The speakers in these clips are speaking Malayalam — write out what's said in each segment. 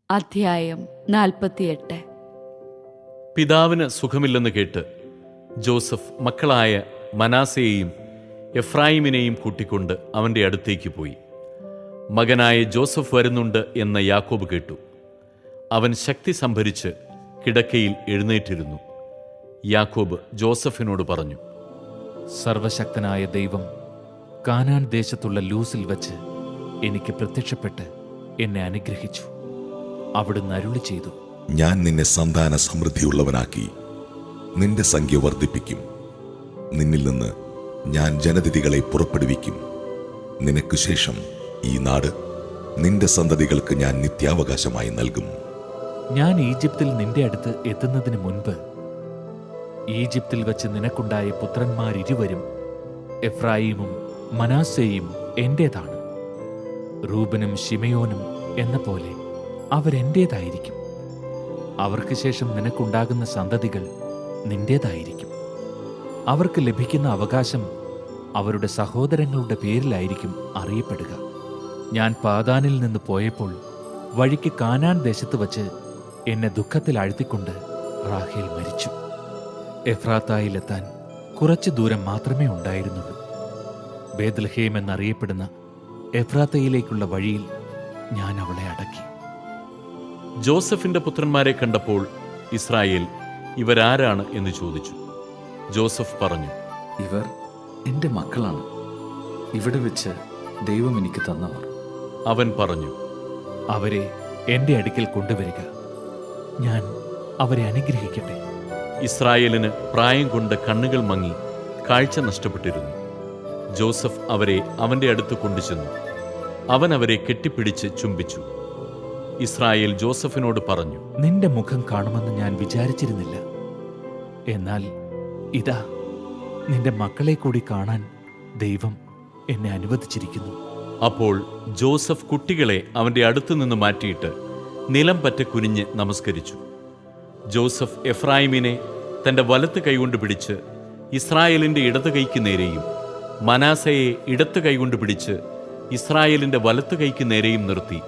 അധ്യായം 48. പിതാവിന് സുഖമില്ലെന്ന് കേട്ട് ജോസഫ് മക്കളായ മനാസയെയും എഫ്രായിമിനെയും കൂട്ടിക്കൊണ്ട് അവൻ്റെ അടുത്തേക്ക് പോയി. മകനായ ജോസഫ് വരുന്നുണ്ട് എന്ന് യാക്കോബ് കേട്ടു. അവൻ ശക്തി സംഭരിച്ച് കിടക്കയിൽ എഴുന്നേറ്റിരുന്നു. യാക്കോബ് ജോസഫിനോട് പറഞ്ഞു, സർവശക്തനായ ദൈവം കാനാൻ ദേശത്തുള്ള ലൂസിൽ വച്ച് എനിക്ക് പ്രത്യക്ഷപ്പെട്ട് എന്നെ അനുഗ്രഹിച്ചു. അവിടുന്ന് അരുളി ചെയ്തു, ഞാൻ നിന്നെ സന്താന സമൃദ്ധിയുള്ളവനാക്കി നിന്റെ സംഖ്യ വർദ്ധിപ്പിക്കും. നിന്നിൽ നിന്ന് ഞാൻ ജനതതികളെ പുറപ്പെടുവിക്കും. നിനക്ക് ശേഷം ഈ നാട് നിന്റെ സന്തതികൾക്ക് ഞാൻ നിത്യാവകാശമായി നൽകും. ഞാൻ ഈജിപ്തിൽ നിന്റെ അടുത്ത് എത്തുന്നതിന് മുൻപ് ഈജിപ്തിൽ വച്ച് നിനക്കുണ്ടായ പുത്രന്മാരിരുവരും എഫ്രായിമും മനാസേയും എന്റേതാണ്. റൂബനും ശിമയോനും എന്ന പോലെ അവരെന്റേതായിരിക്കും. അവർക്ക് ശേഷം നിനക്കുണ്ടാകുന്ന സന്തതികൾ നിന്റേതായിരിക്കും. അവർക്ക് ലഭിക്കുന്ന അവകാശം അവരുടെ സഹോദരങ്ങളുടെ പേരിലായിരിക്കും അറിയപ്പെടുക. ഞാൻ പാതാനിൽ നിന്ന് പോയപ്പോൾ വഴിക്ക് കാനാൻ ദേശത്ത് വച്ച് എന്നെ ദുഃഖത്തിൽ ആഴ്ത്തിക്കൊണ്ട് റാഹേൽ മരിച്ചു. എഫ്രാത്തായിലെത്താൻ കുറച്ചു ദൂരം മാത്രമേ ഉണ്ടായിരുന്നുള്ളൂ. ബേത്ലഹേം എന്നറിയപ്പെടുന്ന എഫ്രാത്തയിലേക്കുള്ള വഴിയിൽ ഞാൻ അവളെ അടക്കി. ജോസഫിന്റെ പുത്രന്മാരെ കണ്ടപ്പോൾ ഇസ്രായേൽ ഇവരാരാണ് എന്ന് ചോദിച്ചു. ജോസഫ് പറഞ്ഞു, ഇവർ എൻ്റെ മക്കളാണ്, ഇവിടെ വെച്ച് ദൈവം എനിക്ക് തന്നവർ. അവൻ പറഞ്ഞു, അവരെ എൻ്റെ അടുക്കൽ കൊണ്ടുവരിക, ഞാൻ അവരെ അനുഗ്രഹിക്കട്ടെ. ഇസ്രായേലിന് പ്രായം കൊണ്ട് കണ്ണുകൾ മങ്ങി കാഴ്ച നഷ്ടപ്പെട്ടിരുന്നു. ജോസഫ് അവരെ അവൻ്റെ അടുത്ത് കൊണ്ടുചെന്നു. അവൻ അവരെ കെട്ടിപ്പിടിച്ച് ചുംബിച്ചു. ഇസ്രായേൽ ജോസഫിനോട് പറഞ്ഞു, നിന്റെ മുഖം കാണുമെന്ന് ഞാൻ വിചാരിച്ചിരുന്നില്ല. എന്നാൽ ഇതാ, നിന്റെ മക്കളെ കൂടി കാണാൻ ദൈവം എന്നെ അനുവദിച്ചിരിക്കുന്നു. അപ്പോൾ ജോസഫ് കുട്ടികളെ അവൻ്റെ അടുത്തു നിന്ന് മാറ്റിയിട്ട് നിലം പറ്റ കുനിഞ്ഞ് നമസ്കരിച്ചു. ജോസഫ് എഫ്രായിമിനെ തൻ്റെ വലത്ത് കൈകൊണ്ട് പിടിച്ച് ഇസ്രായേലിൻ്റെ ഇടത് കൈക്ക് നേരെയും മനാസയെ ഇടത്ത് കൈകൊണ്ട് പിടിച്ച് ഇസ്രായേലിൻ്റെ വലത്ത് കൈക്ക് നേരെയും നിർത്തി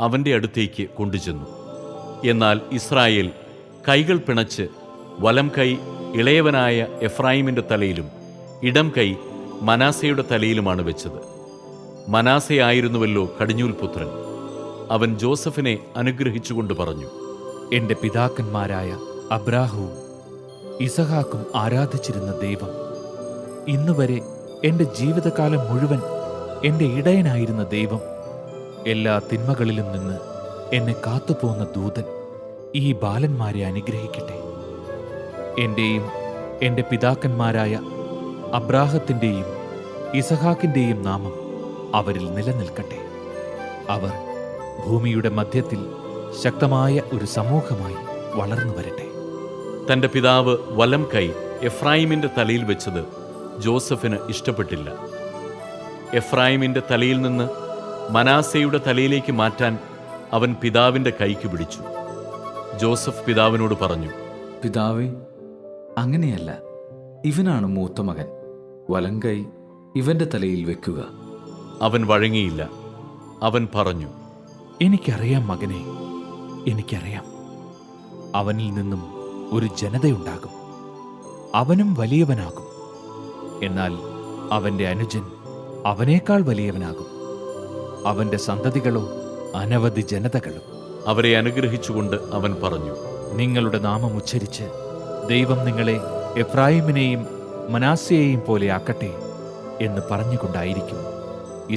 അവൻ്റെ അടുത്തേക്ക് കൊണ്ടുചെന്നു. എന്നാൽ ഇസ്രായേൽ കൈകൾ പിണച്ച് വലം കൈ ഇളയവനായ എഫ്രായിമിൻ്റെ തലയിലും ഇടം കൈ മനാസയുടെ തലയിലുമാണ് വെച്ചത്. മനാസയായിരുന്നുവല്ലോ കടിഞ്ഞൂൽ പുത്രൻ. അവൻ ജോസഫിനെ അനുഗ്രഹിച്ചുകൊണ്ട് പറഞ്ഞു, എന്റെ പിതാക്കന്മാരായ അബ്രാഹവും ഇസഹാക്കും ആരാധിച്ചിരുന്ന ദൈവം, ഇന്നുവരെ എന്റെ ജീവിതകാലം മുഴുവൻ എന്റെ ഇടയനായിരുന്ന ദൈവം, എല്ലാ തിന്മകളിലും നിന്ന് എന്നെ കാത്തുപോകുന്ന ദൂതൻ ഈ ബാലന്മാരെ അനുഗ്രഹിക്കട്ടെ. എന്റെയും എന്റെ പിതാക്കന്മാരായ അബ്രാഹത്തിൻ്റെയും ഇസഹാക്കിൻ്റെയും നാമം അവരിൽ നിലനിൽക്കട്ടെ. അവർ ഭൂമിയുടെ മധ്യത്തിൽ ശക്തമായ ഒരു സമൂഹമായി വളർന്നു വരട്ടെ. തൻ്റെ പിതാവ് വലം കൈ എഫ്രായിമിൻ്റെ തലയിൽ വെച്ചത് ജോസഫിന് ഇഷ്ടപ്പെട്ടില്ല. എഫ്രായിമിൻ്റെ തലയിൽ നിന്ന് മനാസയുടെ തലയിലേക്ക് മാറ്റാൻ അവൻ പിതാവിൻ്റെ കൈക്ക് പിടിച്ചു. ജോസഫ് പിതാവിനോട് പറഞ്ഞു, പിതാവേ, അങ്ങനെയല്ല, ഇവനാണ് മൂത്ത മകൻ, വലങ്കൈ ഇവന്റെ തലയിൽ വെക്കുക. അവൻ വഴങ്ങിയില്ല. അവൻ പറഞ്ഞു, എനിക്കറിയാം മകനെ, എനിക്കറിയാം. അവനിൽ നിന്നും ഒരു ജനതയുണ്ടാകും, അവനും വലിയവനാകും. എന്നാൽ അവന്റെ അനുജൻ അവനേക്കാൾ വലിയവനാകും. അവന്റെ സന്തതികളോ അനവധി ജനതകളും. അവരെ അനുഗ്രഹിച്ചുകൊണ്ട് അവൻ പറഞ്ഞു, നിങ്ങളുടെ നാമം ഉച്ചരിച്ച് ദൈവം നിങ്ങളെ എഫ്രായിമിനെയും മനാസയെയും പോലെ ആക്കട്ടെ എന്ന് പറഞ്ഞുകൊണ്ടായിരിക്കും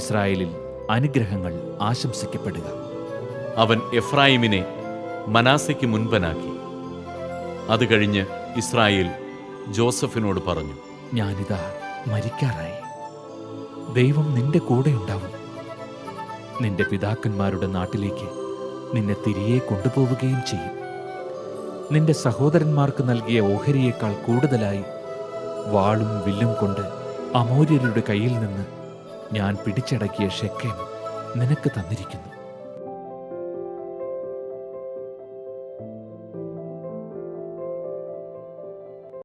ഇസ്രായേലിൽ അനുഗ്രഹങ്ങൾ ആശംസിക്കപ്പെടുക. അവൻ എഫ്രായിമിനെ മനാസയ്ക്ക് മുൻപനാക്കി. അത് കഴിഞ്ഞ് ഇസ്രായേൽ ജോസഫിനോട് പറഞ്ഞു, ഞാനിതാ മരിക്കാറായി. ദൈവം നിന്റെ കൂടെ ഉണ്ടാവും. നിന്റെ പിതാക്കന്മാരുടെ നാട്ടിലേക്ക് നിന്നെ തിരികെ കൊണ്ടുപോവുകയും ചെയ്യും. നിന്റെ സഹോദരന്മാർക്ക് നൽകിയ ഓഹരിയേക്കാൾ കൂടുതലായി വാളും വില്ലും കൊണ്ട് അമോര്യരുടെ കയ്യിൽ നിന്ന് ഞാൻ പിടിച്ചടക്കിയ ഷെക്കേം നിനക്ക് തന്നിരിക്കുന്നു.